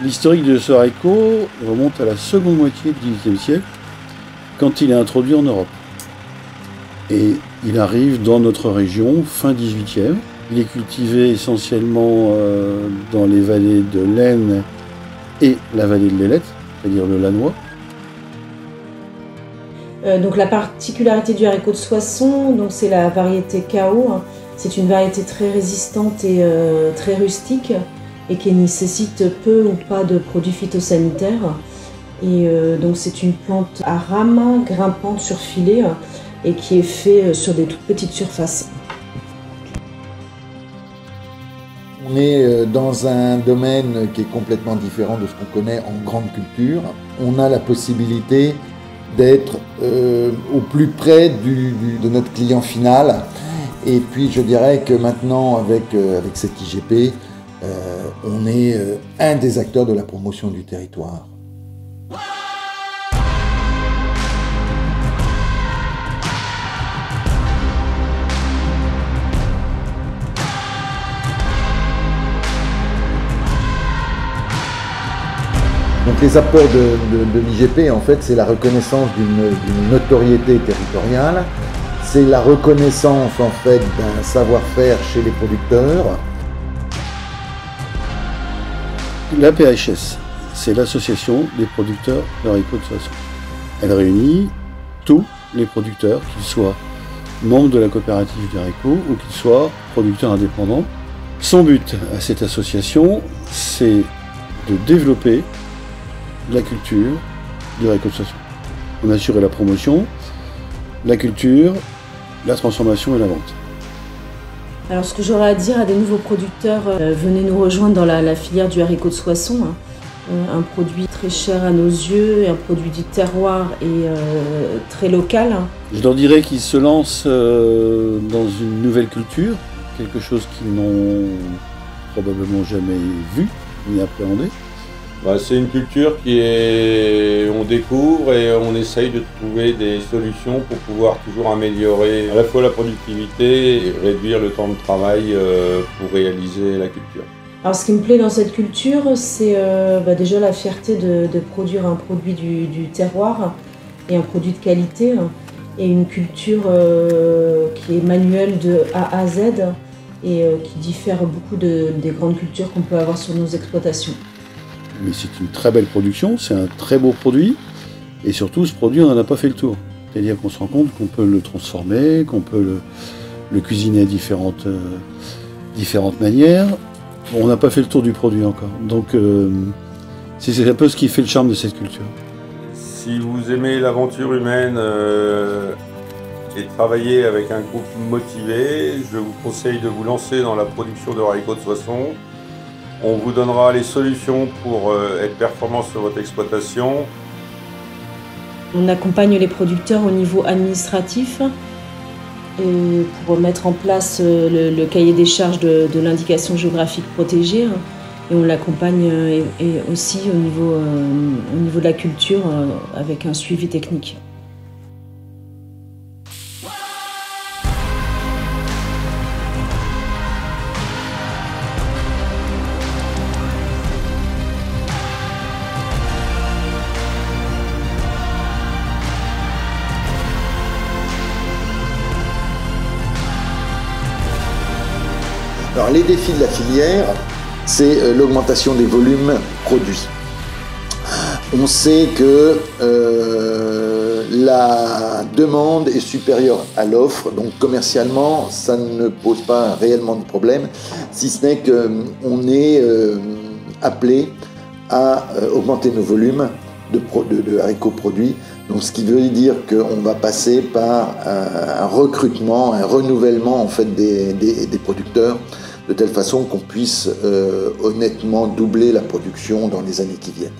L'historique de ce haricot remonte à la seconde moitié du XVIIIe siècle, quand il est introduit en Europe. Et il arrive dans notre région fin XVIIIe. Il est cultivé essentiellement dans les vallées de l'Aisne et la vallée de l'Ailette, c'est-à-dire le Lannoy. Donc la particularité du haricot de Soissons, c'est la variété KO. C'est une variété très résistante et très rustique et qui nécessite peu ou pas de produits phytosanitaires. Et donc c'est une plante à rames grimpante sur filet et qui est fait sur des toutes petites surfaces. On est dans un domaine qui est complètement différent de ce qu'on connaît en grande culture. On a la possibilité d'être au plus près de notre client final. Et puis je dirais que maintenant avec cette IGP, on est un des acteurs de la promotion du territoire. Donc les apports de l'IGP, en fait, c'est la reconnaissance d'une notoriété territoriale, c'est la reconnaissance en fait d'un savoir-faire chez les producteurs. L'APHS, c'est l'association des producteurs de haricots de Soissons. Elle réunit tous les producteurs, qu'ils soient membres de la coopérative du haricot ou qu'ils soient producteurs indépendants. Son but à cette association, c'est de développer la culture du haricot de Soissons. On assure la promotion, la culture, la transformation et la vente. Alors ce que j'aurais à dire à des nouveaux producteurs, venez nous rejoindre dans la filière du haricot de Soissons. Un produit très cher à nos yeux, un produit du terroir et très local. Je leur dirais qu'ils se lancent dans une nouvelle culture, quelque chose qu'ils n'ont probablement jamais vu ni appréhendé. C'est une culture on découvre et on essaye de trouver des solutions pour pouvoir toujours améliorer à la fois la productivité et réduire le temps de travail pour réaliser la culture. Alors ce qui me plaît dans cette culture, c'est déjà la fierté de produire un produit du terroir et un produit de qualité et une culture qui est manuelle de A à Z et qui diffère beaucoup des grandes cultures qu'on peut avoir sur nos exploitations. Mais c'est une très belle production, c'est un très beau produit, et surtout ce produit on n'en a pas fait le tour. C'est-à-dire qu'on se rend compte qu'on peut le transformer, qu'on peut le cuisiner à différentes manières. On n'a pas fait le tour du produit encore, donc c'est un peu ce qui fait le charme de cette culture. Si vous aimez l'aventure humaine et travailler avec un groupe motivé, je vous conseille de vous lancer dans la production de haricots de Soissons. On vous donnera les solutions pour être performant sur votre exploitation. On accompagne les producteurs au niveau administratif et pour mettre en place le cahier des charges de l'indication géographique protégée. Et on l'accompagne aussi au niveau de la culture avec un suivi technique. Alors les défis de la filière, c'est l'augmentation des volumes produits. On sait que la demande est supérieure à l'offre, donc commercialement, ça ne pose pas réellement de problème, si ce n'est qu'on est appelé à augmenter nos volumes de haricots produits. Donc, ce qui veut dire qu'on va passer par un recrutement, un renouvellement en fait des producteurs, de telle façon qu'on puisse honnêtement doubler la production dans les années qui viennent.